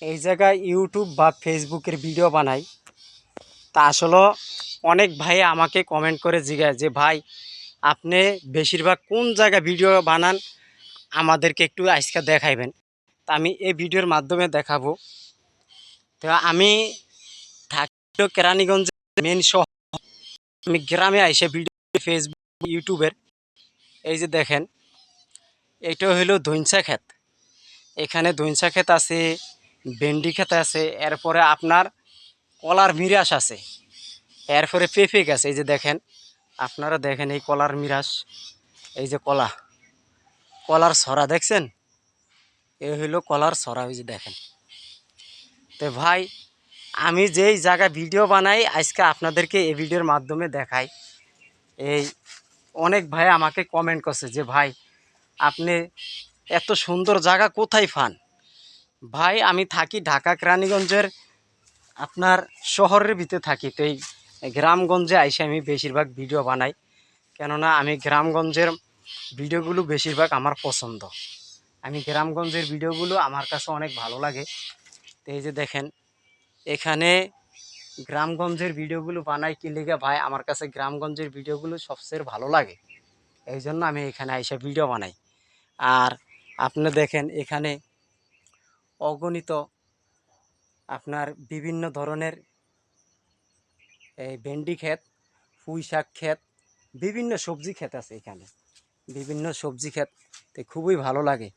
এই জায়গায় ইউটিউব বা ফেসবুকের ভিডিও বানাই, তা আসলে অনেক ভাই আমাকে কমেন্ট করে জিজ্ঞাসা যে ভাই আপনি বেশিরভাগ কোন জায়গায় ভিডিও বানান, আমাদেরকে একটু আজকে দেখাইবেন। তা আমি এই ভিডিওর মাধ্যমে দেখাবো। তো আমি থাকি কেরানীগঞ্জের মেন শহর। আমি গ্রামে আইসে ভিডিও ফেসবুক ইউটিউবের, এই যে দেখেন এটা হইলো ধইনসা ক্ষেত। এখানে ধইনসা ক্ষেত আছে, ভেন্ডি ক্ষেত আছে, এরপরে আপনার কলার মিরাস আছে, এরপরে পেঁপে গাছ। এই যে দেখেন, আপনারা দেখেন এই কলার মিরাস, এই যে কলার ছড়া দেখছেন, এই হইলো কলার ছড়া, ওই যে দেখেন। তো ভাই আমি যেই জায়গায় ভিডিও বানাই আজকে আপনাদেরকে এই ভিডিওর মাধ্যমে দেখাই। এই অনেক ভাই আমাকে কমেন্ট করছে যে ভাই আপনি এত সুন্দর জায়গা কোথায় পান। ভাই আমি থাকি ঢাকা কেরানীগঞ্জের আপনার শহরের ভিতরে থাকি। তো এই গ্রামগঞ্জে আইসে আমি বেশিরভাগ ভিডিও বানাই, কেননা আমি গ্রামগঞ্জের ভিডিওগুলো বেশিরভাগ আমার পছন্দ। আমি গ্রামগঞ্জের ভিডিওগুলো আমার কাছে অনেক ভালো লাগে। তো এই যে দেখেন এখানে গ্রামগঞ্জের ভিডিওগুলো বানাই কি লিগে ভাই, আমার কাছে গ্রামগঞ্জের ভিডিওগুলো সবচেয়ে ভালো লাগে, এই জন্য আমি এখানে আইসা ভিডিও বানাই। আর আপনি দেখেন এখানে অগণিত আপনার বিভিন্ন ধরনের এই ভেন্ডি ক্ষেত, পুঁই শাক ক্ষেত, বিভিন্ন সবজি ক্ষেত আছে এখানে, বিভিন্ন সবজি ক্ষেত। তো খুবই ভালো লাগে।